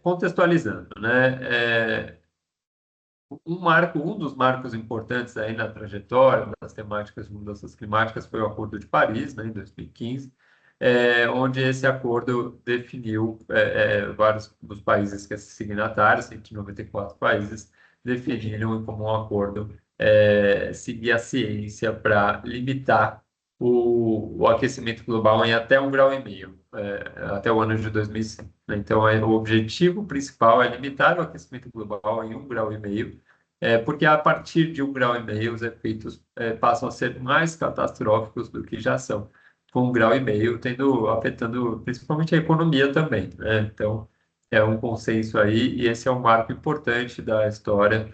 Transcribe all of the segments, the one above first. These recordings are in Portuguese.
Contextualizando, né? Um dos marcos importantes aí na trajetória das temáticas de mudanças climáticas foi o Acordo de Paris, né, em 2015, onde esse acordo definiu vários dos países que são signatários, 194 países, definiram em comum acordo seguir a ciência para limitar o aquecimento global em até 1,5 grau, até o ano de 2100. Né? Então, o objetivo principal é limitar o aquecimento global em 1,5 grau, porque a partir de 1,5 grau os efeitos passam a ser mais catastróficos do que já são, com 1,5 grau afetando principalmente a economia também, né? Então, é um consenso aí, e esse é um marco importante da história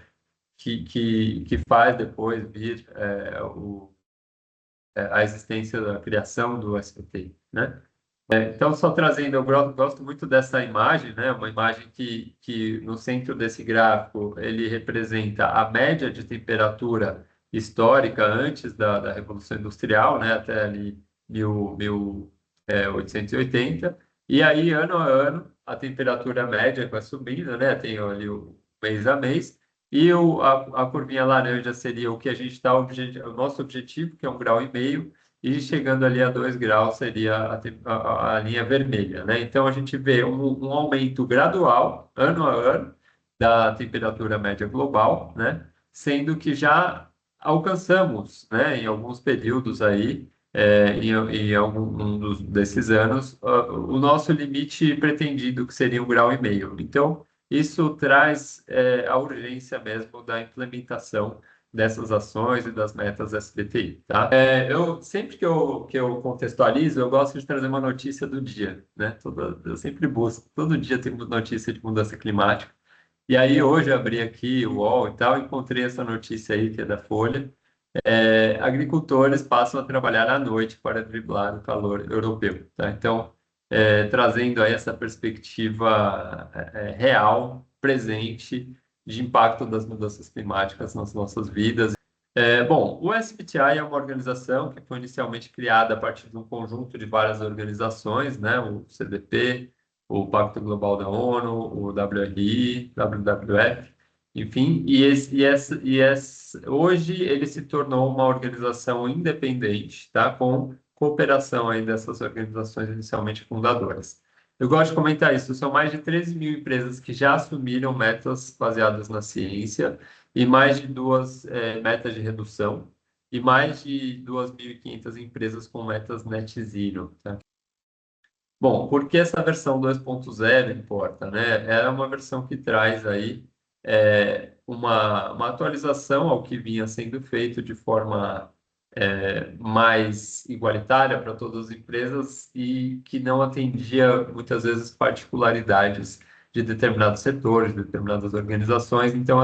que faz depois vir a existência da criação do SBT, né? Então, só trazendo, eu gosto muito dessa imagem, né? Uma imagem que no centro desse gráfico ele representa a média de temperatura histórica antes da Revolução Industrial, né? Até ali 1880. E aí, ano a ano, a temperatura média vai subindo, né? Tem ali o mês a mês. E a curvinha laranja seria o que a gente está, o nosso objetivo, que é 1,5 grau, e chegando ali a 2 graus seria a linha vermelha, né? Então a gente vê um aumento gradual, ano a ano, da temperatura média global, né? Sendo que já alcançamos, né, em alguns períodos aí, em algum desses anos, o nosso limite pretendido, que seria 1,5 grau. Então, isso traz a urgência mesmo da implementação dessas ações e das metas SBTI, tá? Eu sempre que eu contextualizo, eu gosto de trazer uma notícia do dia, né? Eu sempre busco, todo dia tem uma notícia de mudança climática. E aí hoje eu abri aqui o UOL e tal, encontrei essa notícia aí que é da Folha. Agricultores passam a trabalhar à noite para driblar o calor europeu, tá? Então, trazendo aí essa perspectiva real, presente, de impacto das mudanças climáticas nas nossas vidas. Bom, o SBTI é uma organização que foi inicialmente criada a partir de um conjunto de várias organizações, né? O CDP, o Pacto Global da ONU, o WRI, WWF, enfim, hoje ele se tornou uma organização independente, tá? Com cooperação aí dessas organizações inicialmente fundadoras. Eu gosto de comentar isso, são mais de 13 mil empresas que já assumiram metas baseadas na ciência, e mais de duas metas de redução, e mais de 2.500 empresas com metas net zero, tá? Bom, por que essa versão 2.0 importa, né? É uma versão que traz aí uma atualização ao que vinha sendo feito de forma mais igualitária para todas as empresas e que não atendia muitas vezes particularidades de determinados setores, de determinadas organizações. Então,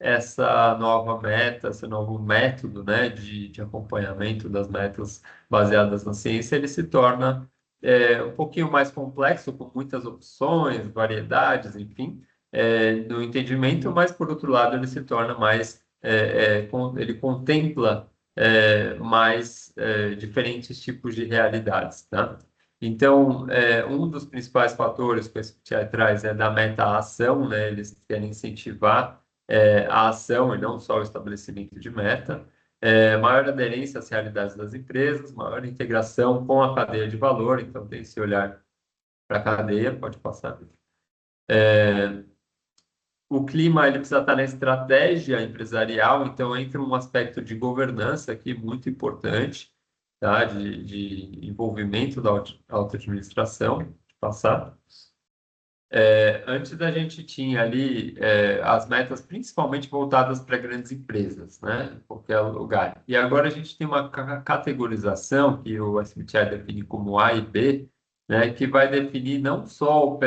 essa nova meta, esse novo método, né, de acompanhamento das metas baseadas na ciência, ele se torna um pouquinho mais complexo, com muitas opções, variedades, enfim, no entendimento, mas, por outro lado, ele se torna mais, ele contempla mais diferentes tipos de realidades, tá? Então, um dos principais fatores que o SBTi traz é da meta-ação, né? Eles querem incentivar a ação e não só o estabelecimento de meta, maior aderência às realidades das empresas, maior integração com a cadeia de valor, então tem esse olhar para a cadeia, pode passar. O clima ele precisa estar na estratégia empresarial, então entra um aspecto de governança aqui muito importante, tá? De envolvimento da auto-administração, de passar. Antes a gente tinha ali as metas principalmente voltadas para grandes empresas, né? Em qualquer lugar. E agora a gente tem uma categorização que o SBTi define como A e B, né? Que vai definir não só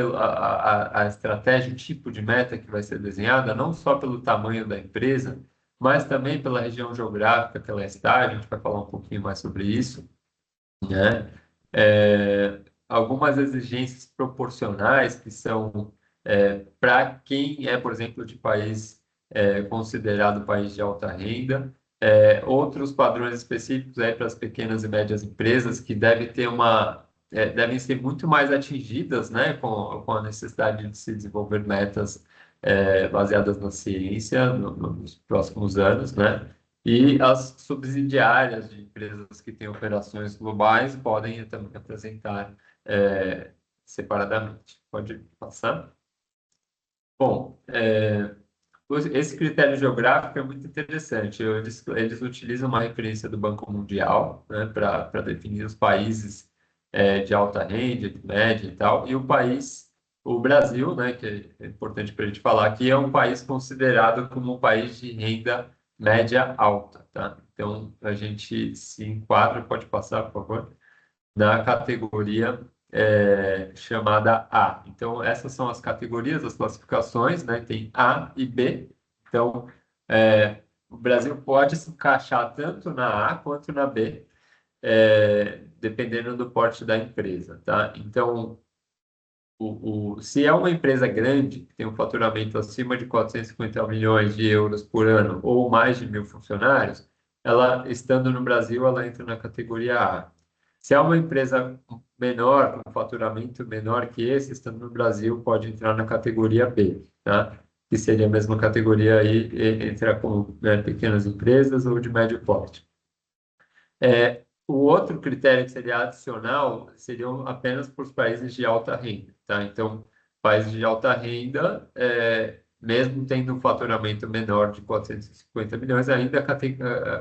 a estratégia, o tipo de meta que vai ser desenhada, não só pelo tamanho da empresa, mas também pela região geográfica que ela está. A gente vai falar um pouquinho mais sobre isso, né? Algumas exigências proporcionais que são para quem é, por exemplo, de país considerado país de alta renda, outros padrões específicos aí para as pequenas e médias empresas que deve ter devem ser muito mais atingidas, né, com a necessidade de se desenvolver metas baseadas na ciência nos próximos anos, né? E as subsidiárias de empresas que têm operações globais podem também apresentar separadamente. Pode passar? Bom, esse critério geográfico é muito interessante. Eles utilizam uma referência do Banco Mundial, né, para definir os países de alta renda, de média e tal. E o Brasil, né, que é importante para a gente falar aqui, é um país considerado como um país de renda média alta, tá? Então, a gente se enquadra, pode passar, por favor, na categoria chamada A. Então, essas são as categorias, as classificações, né? Tem A e B. Então, o Brasil pode se encaixar tanto na A quanto na B, dependendo do porte da empresa, tá? Então, se é uma empresa grande, que tem um faturamento acima de 450 milhões de euros por ano ou mais de 1.000 funcionários, ela, estando no Brasil, ela entra na categoria A. Se é uma empresa menor, com faturamento menor que esse, estando no Brasil, pode entrar na categoria B, tá? Que seria a mesma categoria aí, entrar com, né, pequenas empresas ou de médio porte. O outro critério que seria adicional seriam apenas para os países de alta renda, tá? Então, países de alta renda, mesmo tendo um faturamento menor de 450 milhões, ainda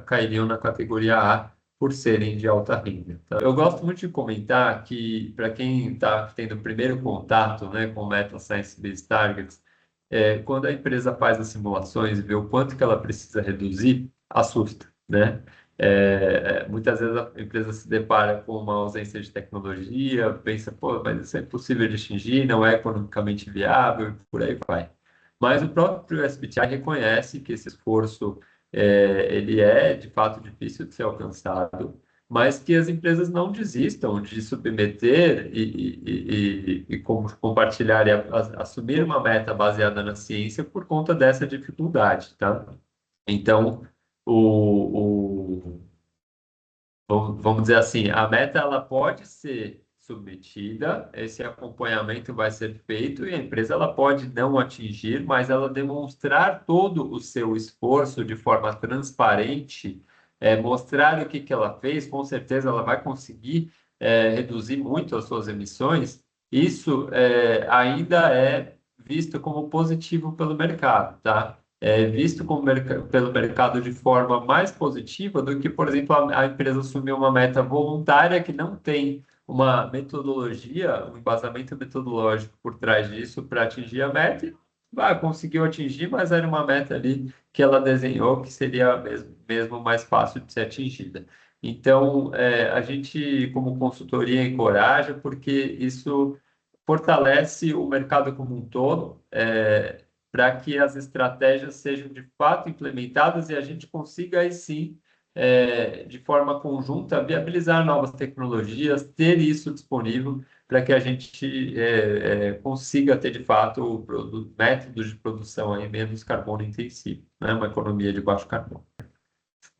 cairiam na categoria A por serem de alta renda, tá? Eu gosto muito de comentar que, para quem está tendo o primeiro contato, né, com Meta Science Based Targets, quando a empresa faz as simulações e vê o quanto que ela precisa reduzir, assusta, né? Muitas vezes a empresa se depara com uma ausência de tecnologia, pensa, pô, mas isso é impossível de atingir, não é economicamente viável, e por aí vai. Mas o próprio SBTi reconhece que esse esforço ele é de fato difícil de ser alcançado, mas que as empresas não desistam de submeter e compartilhar e assumir uma meta baseada na ciência por conta dessa dificuldade, tá? Então, vamos dizer assim, a meta ela pode ser submetida, esse acompanhamento vai ser feito e a empresa ela pode não atingir, mas ela demonstrar todo o seu esforço de forma transparente, mostrar o que que ela fez, com certeza ela vai conseguir reduzir muito as suas emissões. Isso ainda é visto como positivo pelo mercado, tá? Visto pelo mercado de forma mais positiva do que, por exemplo, a empresa assumir uma meta voluntária que não tem uma metodologia, um embasamento metodológico por trás disso para atingir a meta. E, conseguiu atingir, mas era uma meta ali que ela desenhou que seria mesmo mais fácil de ser atingida. Então, a gente, como consultoria, encoraja, porque isso fortalece o mercado como um todo. Para que as estratégias sejam de fato implementadas e a gente consiga aí sim, de forma conjunta, viabilizar novas tecnologias, ter isso disponível para que a gente consiga ter de fato métodos de produção aí menos carbono intensivo, né? Uma economia de baixo carbono.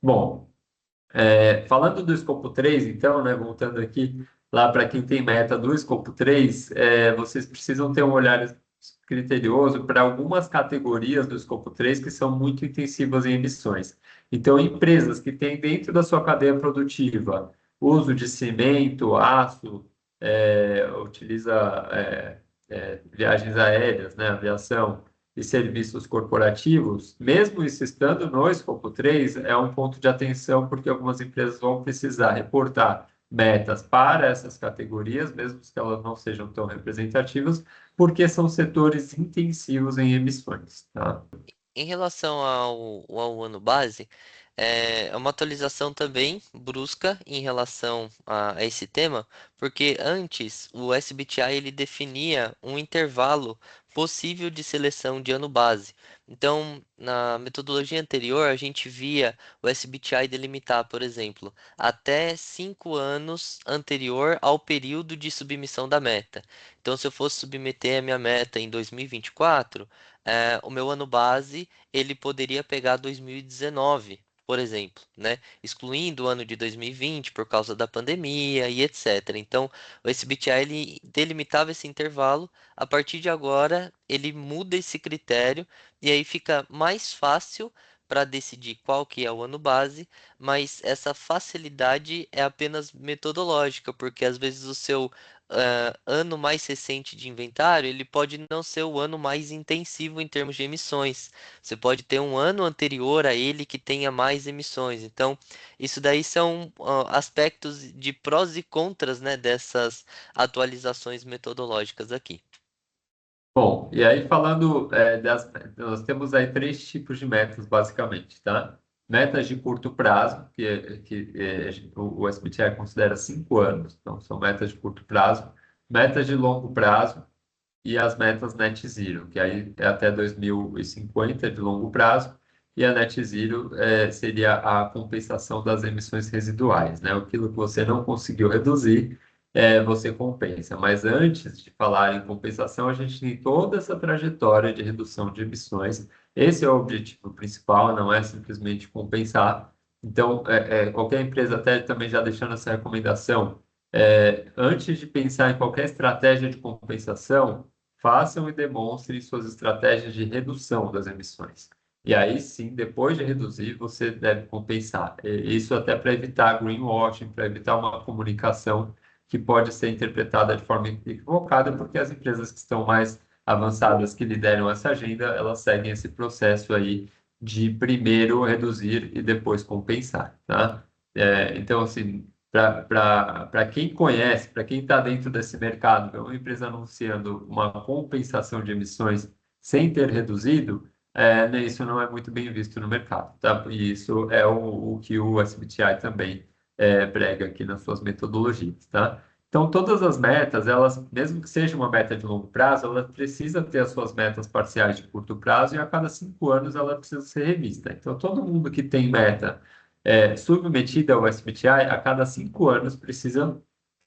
Bom, falando do escopo 3, então, né, voltando aqui lá para quem tem meta do escopo 3, vocês precisam ter um olhar criterioso para algumas categorias do escopo 3 que são muito intensivas em emissões. Então, empresas que têm dentro da sua cadeia produtiva uso de cimento, aço, utiliza viagens aéreas, né, aviação, e serviços corporativos, mesmo isso estando no escopo 3, é um ponto de atenção, porque algumas empresas vão precisar reportar metas para essas categorias, mesmo que elas não sejam tão representativas, porque são setores intensivos em emissões, tá? Em relação ao ano base, é uma atualização também brusca em relação a esse tema, porque antes o SBTi ele definia um intervalo possível de seleção de ano base. Então, na metodologia anterior, a gente via o SBTi delimitar, por exemplo, até 5 anos anterior ao período de submissão da meta. Então, se eu fosse submeter a minha meta em 2024, o meu ano base ele poderia pegar 2019. por exemplo, né? Excluindo o ano de 2020 por causa da pandemia e etc. Então, o SBTi ele delimitava esse intervalo. A partir de agora, ele muda esse critério e aí fica mais fácil para decidir qual que é o ano base, mas essa facilidade é apenas metodológica, porque às vezes o seu ano mais recente de inventário, ele pode não ser o ano mais intensivo em termos de emissões. Você pode ter um ano anterior a ele que tenha mais emissões. Então, isso daí são aspectos de prós e contras, né, dessas atualizações metodológicas aqui. Bom, e aí falando nós temos aí três tipos de metas, basicamente, tá? Metas de curto prazo, o SBTi considera 5 anos, então são metas de curto prazo. Metas de longo prazo, e as metas net zero, que aí é até 2050 de longo prazo, e a net zero seria a compensação das emissões residuais, né? Aquilo que você não conseguiu reduzir, você compensa. Mas antes de falar em compensação, a gente tem toda essa trajetória de redução de emissões. Esse é o objetivo principal, não é simplesmente compensar. Então, qualquer empresa, até também já deixando essa recomendação, antes de pensar em qualquer estratégia de compensação, façam e demonstrem suas estratégias de redução das emissões. E aí sim, depois de reduzir, você deve compensar. Isso até para evitar greenwashing, para evitar uma comunicação que pode ser interpretada de forma equivocada, porque as empresas que estão mais avançadas, que lideram essa agenda, elas seguem esse processo aí de primeiro reduzir e depois compensar, tá? Então, assim, para quem conhece, para quem está dentro desse mercado, ver uma empresa anunciando uma compensação de emissões sem ter reduzido, né, isso não é muito bem visto no mercado, tá? E isso é o que o SBTi também prega aqui nas suas metodologias, tá? Então, todas as metas, elas, mesmo que seja uma meta de longo prazo, ela precisa ter as suas metas parciais de curto prazo e a cada 5 anos ela precisa ser revista. Então, todo mundo que tem meta submetida ao SBTi, a cada 5 anos precisa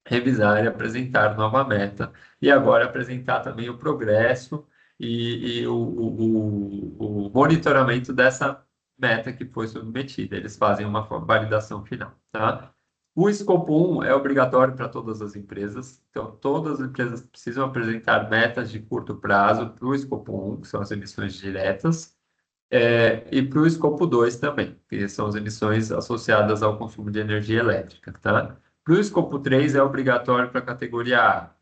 revisar e apresentar nova meta, e agora apresentar também o progresso e o monitoramento dessa meta que foi submetida. Eles fazem uma validação final, tá? O escopo 1 é obrigatório para todas as empresas, então todas as empresas precisam apresentar metas de curto prazo para o escopo 1, que são as emissões diretas, e para o escopo 2 também, que são as emissões associadas ao consumo de energia elétrica, tá? Para o escopo 3 é obrigatório para a categoria A.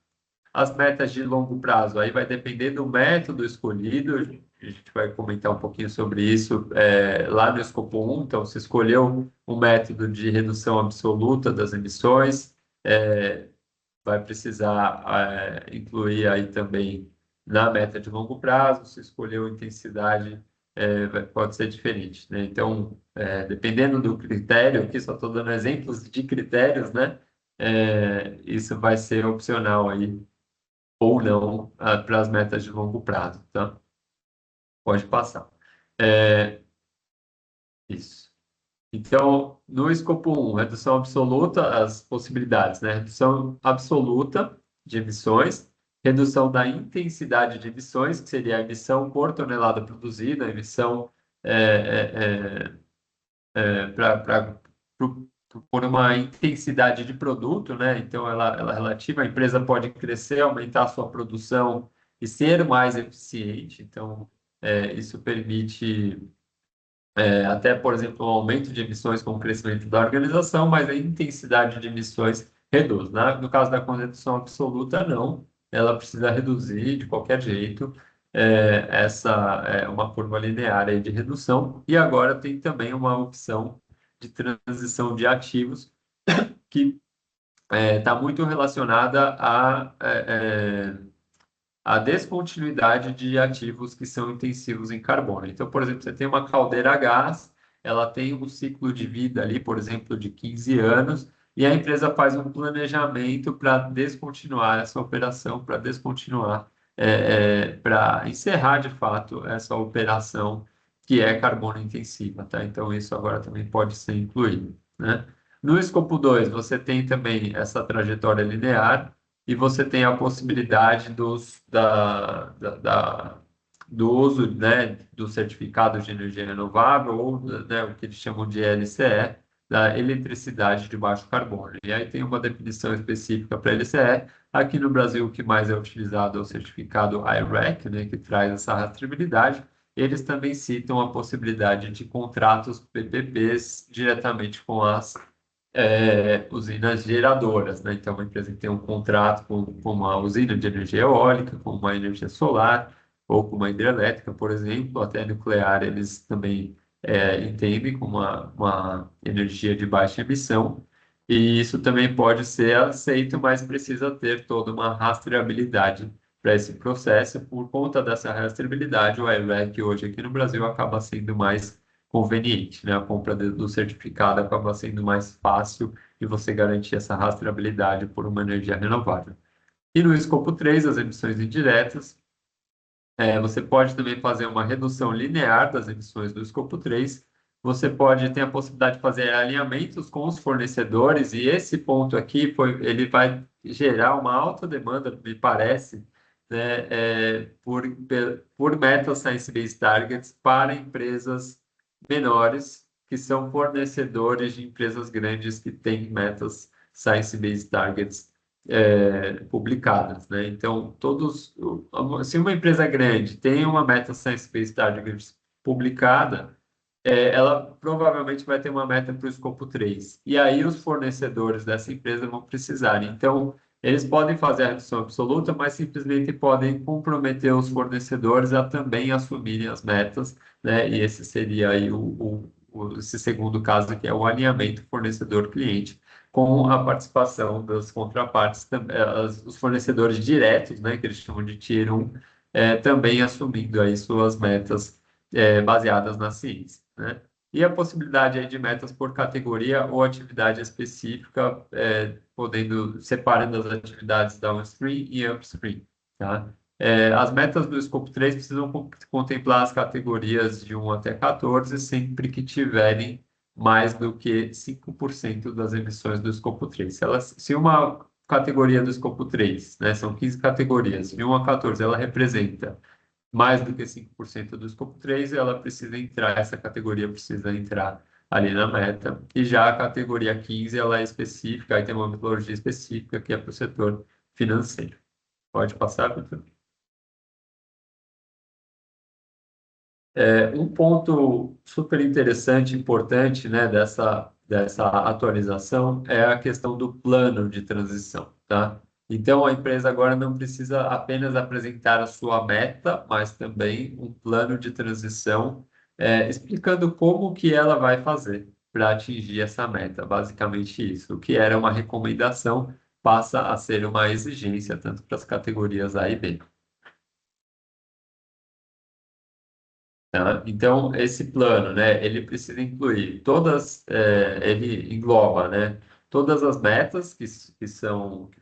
As metas de longo prazo, aí vai depender do método escolhido, a gente vai comentar um pouquinho sobre isso lá no escopo 1, então se escolheu um método de redução absoluta das emissões, vai precisar incluir aí também na meta de longo prazo, se escolheu intensidade, pode ser diferente, né? Então, dependendo do critério, aqui só estou dando exemplos de critérios, né? Isso vai ser opcional aí, ou não, para as metas de longo prazo, tá? Pode passar. É, isso. Então, no escopo 1, redução absoluta, as possibilidades, né? Redução absoluta de emissões, redução da intensidade de emissões, que seria a emissão por tonelada produzida, a emissão por uma intensidade de produto, né? Então, ela é relativa, a empresa pode crescer, aumentar a sua produção e ser mais eficiente. Então, isso permite até, por exemplo, um aumento de emissões com o crescimento da organização, mas a intensidade de emissões reduz. Né? No caso da redução absoluta, não. Ela precisa reduzir de qualquer jeito. Essa é uma curva linear aí de redução. E agora tem também uma opção de transição de ativos que está muito relacionada a descontinuidade de ativos que são intensivos em carbono. Então, por exemplo, você tem uma caldeira a gás, ela tem um ciclo de vida ali, por exemplo, de 15 anos, e a empresa faz um planejamento para descontinuar essa operação, para descontinuar, para encerrar de fato essa operação que é carbono intensiva, tá? Então, isso agora também pode ser incluído, né? No escopo 2, você tem também essa trajetória linear, e você tem a possibilidade do uso, né, do certificado de energia renovável, ou, né, o que eles chamam de LCE, da eletricidade de baixo carbono. E aí tem uma definição específica para LCE. Aqui no Brasil, o que mais é utilizado é o certificado I-REC, né, que traz essa rastreabilidade. Eles também citam a possibilidade de contratos PPPs diretamente com as usinas geradoras, né? Então, uma empresa que tem um contrato com uma usina de energia eólica, com uma energia solar, ou com uma hidrelétrica, por exemplo, até nuclear, eles também entendem como uma energia de baixa emissão, e isso também pode ser aceito, mas precisa ter toda uma rastreabilidade para esse processo. Por conta dessa rastreabilidade, o IREC hoje aqui no Brasil acaba sendo mais conveniente, né? A compra do certificado acaba sendo mais fácil e você garantir essa rastreabilidade por uma energia renovável. E no escopo 3, as emissões indiretas, você pode também fazer uma redução linear das emissões do escopo 3. Você pode ter a possibilidade de fazer alinhamentos com os fornecedores, e esse ponto aqui ele vai gerar uma alta demanda, me parece, né, por Meta Science-Based Targets para empresas menores, que são fornecedores de empresas grandes que têm metas Science-Based Targets publicadas, né? Então, se uma empresa grande tem uma meta Science-Based Targets publicada, ela provavelmente vai ter uma meta para o escopo 3. E aí os fornecedores dessa empresa vão precisar. Então, eles podem fazer a redução absoluta, mas simplesmente podem comprometer os fornecedores a também assumirem as metas, né? E esse seria aí esse segundo caso, que é o alinhamento fornecedor-cliente, com a participação das contrapartes, os fornecedores diretos, né? Que eles chamam de Tier 1, também assumindo aí suas metas baseadas na ciência, né? E a possibilidade aí de metas por categoria ou atividade específica, podendo separando as atividades downstream e upstream, tá? As metas do escopo 3 precisam contemplar as categorias de 1 até 14, sempre que tiverem mais do que 5% das emissões do escopo 3. Se uma categoria do escopo 3, né, são 15 categorias, de 1 a 14, ela representa mais do que 5% do escopo 3, ela precisa entrar, essa categoria precisa entrar ali na meta. E já a categoria 15, ela é específica, aí tem uma metodologia específica que é para o setor financeiro. Pode passar, Vitor? Um ponto super interessante, importante, né, dessa atualização é a questão do plano de transição, tá? Então, a empresa agora não precisa apenas apresentar a sua meta, mas também um plano de transição, explicando como que ela vai fazer para atingir essa meta. Basicamente isso. O que era uma recomendação passa a ser uma exigência, tanto para as categorias A e B. Tá? Então, esse plano, né, ele precisa incluir ele engloba, né, todas as metas que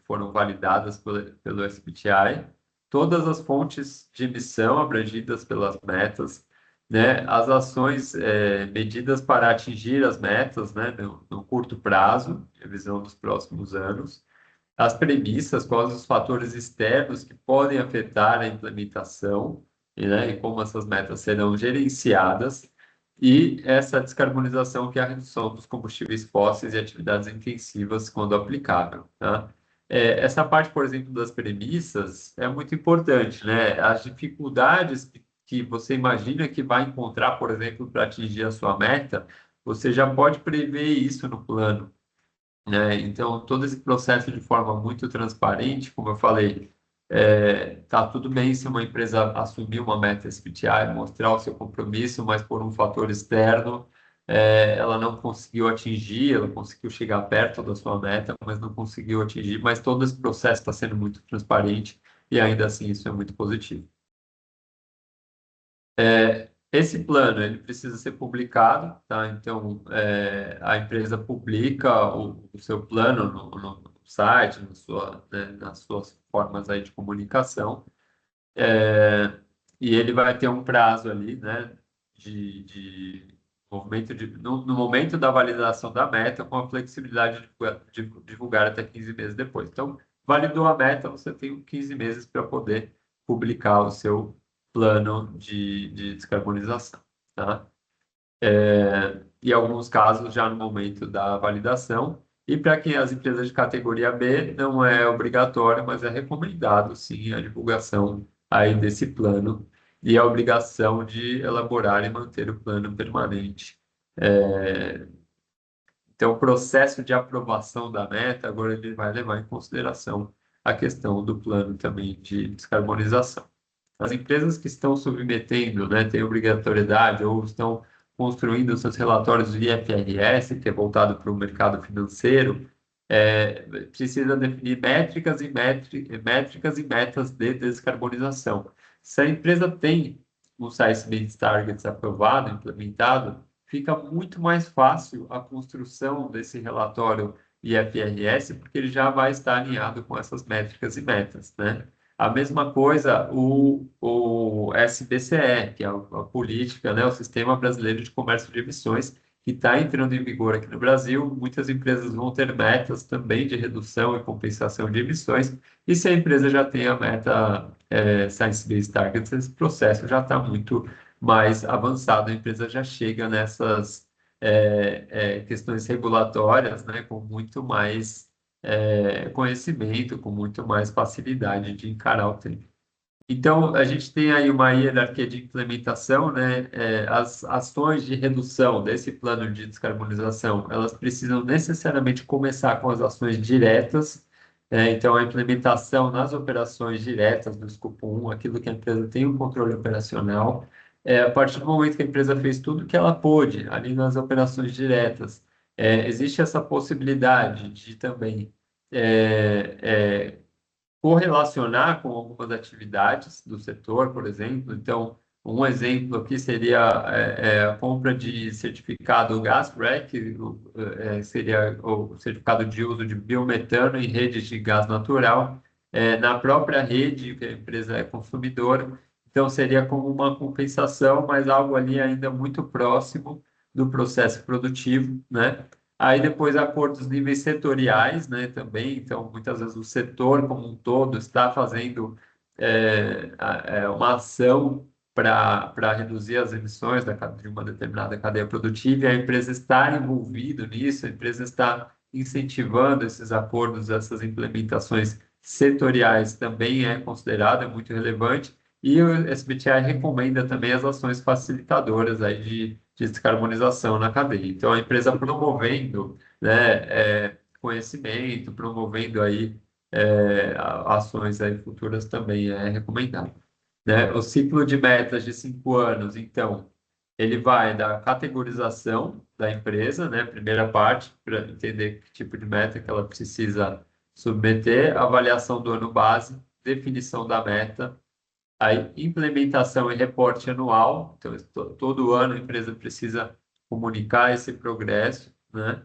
foram validadas pelo SBTi, todas as fontes de emissão abrangidas pelas metas, né, as ações, medidas para atingir as metas, né, no curto prazo, visão dos próximos anos, as premissas, quais os fatores externos que podem afetar a implementação, e como essas metas serão gerenciadas, e essa descarbonização, que é a redução dos combustíveis fósseis e atividades intensivas quando aplicável, tá? Essa parte, por exemplo, das premissas é muito importante, né? As dificuldades que você imagina que vai encontrar, por exemplo, para atingir a sua meta, você já pode prever isso no plano, né? Então, todo esse processo de forma muito transparente, como eu falei, tá tudo bem se uma empresa assumir uma meta SBTi, mostrar o seu compromisso, mas por um fator externo, ela não conseguiu atingir, ela conseguiu chegar perto da sua meta, mas não conseguiu atingir, mas todo esse processo está sendo muito transparente e ainda assim isso é muito positivo. Esse plano ele precisa ser publicado, tá? Então, a empresa publica o seu plano no site, nas suas formas aí de comunicação, e ele vai ter um prazo ali, né, de no momento da validação da meta, com a flexibilidade de divulgar até 15 meses depois. Então, validou a meta, você tem 15 meses para poder publicar o seu plano de descarbonização, tá? Em alguns casos, já no momento da validação. E para quem as empresas de categoria B, não é obrigatório, mas é recomendado, sim, a divulgação aí desse plano e a obrigação de elaborar e manter o plano permanente. Então, o processo de aprovação da meta, agora ele vai levar em consideração a questão do plano também de descarbonização. As empresas que estão submetendo, né, têm obrigatoriedade ou estão construindo seus relatórios de IFRS, que é voltado para o mercado financeiro, precisa definir métricas e metas de descarbonização. Se a empresa tem o Science-Based Targets aprovado, implementado, fica muito mais fácil a construção desse relatório IFRS, porque ele já vai estar alinhado com essas métricas e metas, né? A mesma coisa o SBCE, que é a política, né, o Sistema Brasileiro de Comércio de Emissões, que está entrando em vigor aqui no Brasil. Muitas empresas vão ter metas também de redução e compensação de emissões, e se a empresa já tem a meta Science-Based Targets, esse processo já está muito mais avançado, a empresa já chega nessas questões regulatórias, né, com muito mais conhecimento, com muito mais facilidade de encarar o tema. Então, a gente tem aí uma hierarquia de implementação, né? As ações de redução desse plano de descarbonização, elas precisam necessariamente começar com as ações diretas. Então, a implementação nas operações diretas do escopo 1, aquilo que a empresa tem um controle operacional. A partir do momento que a empresa fez tudo que ela pôde ali nas operações diretas, existe essa possibilidade de também correlacionar com algumas atividades do setor, por exemplo. Então, um exemplo aqui seria a compra de certificado GasREC, seria o certificado de uso de biometano em redes de gás natural, na própria rede que a empresa é consumidora. Então, seria como uma compensação, mas algo ali ainda muito próximo do processo produtivo, né? Aí depois acordos níveis setoriais, né, também. Então, muitas vezes o setor como um todo está fazendo uma ação para reduzir as emissões de uma determinada cadeia produtiva, e a empresa está envolvida nisso, a empresa está incentivando esses acordos, essas implementações setoriais também é considerado, é muito relevante, e o SBTi recomenda também as ações facilitadoras aí de descarbonização na cadeia. Então, a empresa promovendo, né, conhecimento, promovendo aí ações aí futuras também é recomendado, né? O ciclo de metas de 5 anos, então, ele vai da categorização da empresa, né? Primeira parte, para entender que tipo de meta que ela precisa submeter, avaliação do ano base, definição da meta, aí implementação e reporte anual. Então, todo ano a empresa precisa comunicar esse progresso, né?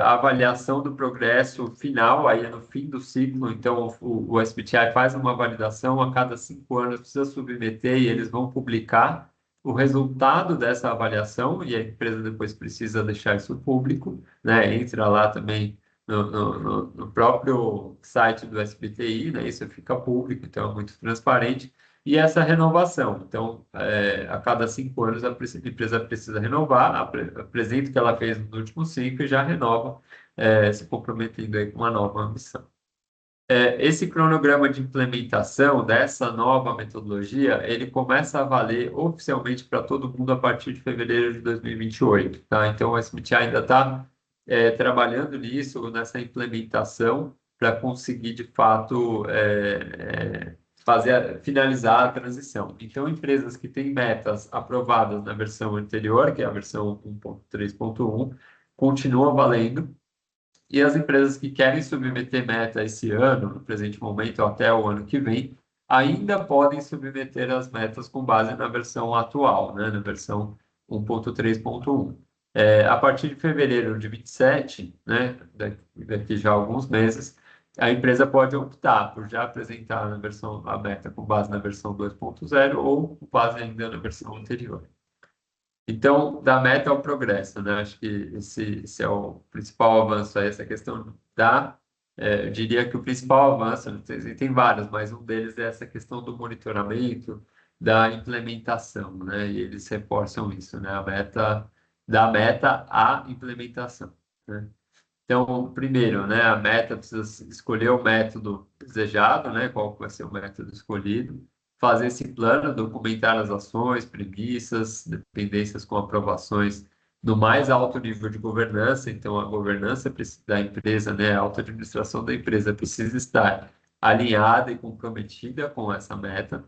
A avaliação do progresso final, aí é no fim do ciclo. Então, o SBTi faz uma validação a cada 5 anos, precisa submeter e eles vão publicar o resultado dessa avaliação, e a empresa depois precisa deixar isso público, né? Entra lá também no próprio site do SBTi, né? Isso fica público, então é muito transparente. E essa renovação. Então, a cada 5 anos, a empresa precisa renovar, apresenta o que ela fez nos últimos 5 e já renova, se comprometendo aí com uma nova ambição. Esse cronograma de implementação dessa nova metodologia, ele começa a valer oficialmente para todo mundo a partir de fevereiro de 2028, tá? Então, o SBT ainda está trabalhando nisso, nessa implementação, para conseguir, de fato, finalizar a transição. Então, empresas que têm metas aprovadas na versão anterior, que é a versão 1.3.1, continuam valendo, e as empresas que querem submeter meta esse ano, no presente momento, ou até o ano que vem, ainda podem submeter as metas com base na versão atual, né, na versão 1.3.1. A partir de fevereiro de 27, né, daqui já alguns meses, a empresa pode optar por já apresentar a meta com base na versão 2.0 ou com base ainda na versão anterior. Então, da meta ao progresso, né? Acho que esse é o principal avanço, essa questão eu diria que o principal avanço, né, tem vários, mas um deles é essa questão do monitoramento, da implementação, né? E eles reforçam isso, né? A meta, da meta à implementação, né? Então, primeiro, né, a meta precisa escolher o método desejado, né, qual vai ser o método escolhido, fazer esse plano, documentar as ações, premissas, dependências com aprovações no mais alto nível de governança. Então, a governança da empresa, né, a auto-administração da empresa precisa estar alinhada e comprometida com essa meta.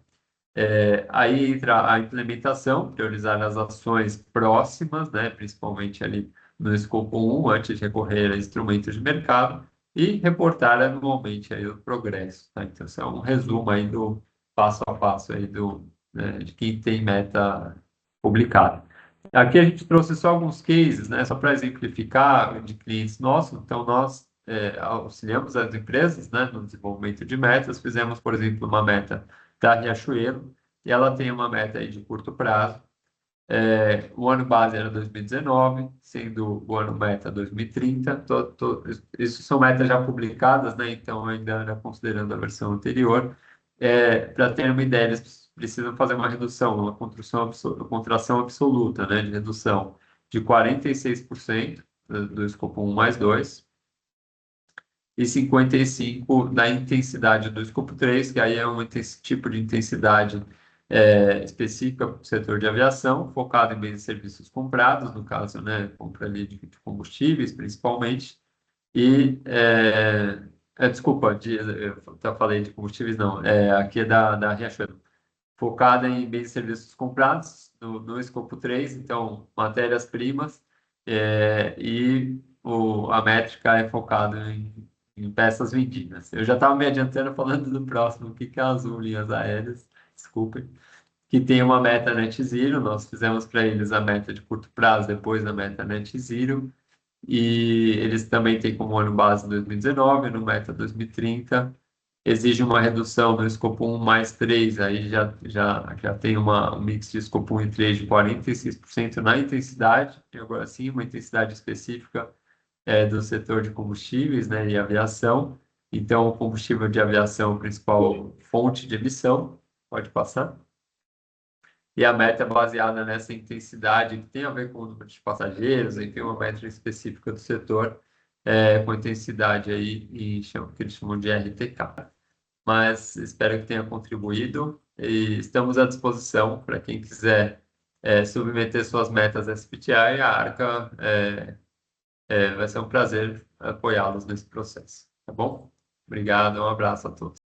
Aí entra a implementação, priorizar as ações próximas, né, principalmente ali no escopo 1, antes de recorrer a instrumentos de mercado, e reportar anualmente aí o progresso, tá? Então, isso é um resumo aí do passo a passo aí né, de quem tem meta publicada. Aqui a gente trouxe só alguns cases, né, só para exemplificar de clientes nossos. Então, nós auxiliamos as empresas, né, no desenvolvimento de metas. Fizemos, por exemplo, uma meta da Riachuelo, e ela tem uma meta aí de curto prazo. O ano base era 2019, sendo o ano meta 2030. Isso são metas já publicadas, né? Então, ainda considerando a versão anterior. Para ter uma ideia, eles precisam fazer uma redução, uma contração absoluta, né? De redução de 46% do escopo 1 mais 2 e 55% da intensidade do escopo 3, que aí é um tipo de intensidade específica para o setor de aviação, focado em bens e serviços comprados, no caso, né, compra ali de combustíveis, principalmente, e, desculpa, eu falei de combustíveis, não, aqui é da Riachuelo, focada em bens e serviços comprados, no escopo 3, então, matérias-primas, a métrica é focada em peças vendidas. Eu já estava me adiantando falando do próximo, que é a Azul Linhas Aéreas, desculpe, que tem uma meta net zero. Nós fizemos para eles a meta de curto prazo, depois a meta net zero, e eles também têm como ano base 2019, no meta 2030. Exige uma redução no escopo 1 mais 3, aí já tem um mix de escopo 1 e 3 de 46% na intensidade, e agora sim, uma intensidade específica do setor de combustíveis, né, e aviação. Então, o combustível de aviação é a principal fonte de emissão, pode passar. E a meta é baseada nessa intensidade que tem a ver com o número de passageiros, enfim, uma métrica específica do setor, com intensidade aí, que eles chamam de RTK. Mas espero que tenha contribuído e estamos à disposição para quem quiser submeter suas metas SBTI. A Arca vai ser um prazer apoiá-los nesse processo, tá bom? Obrigado, um abraço a todos.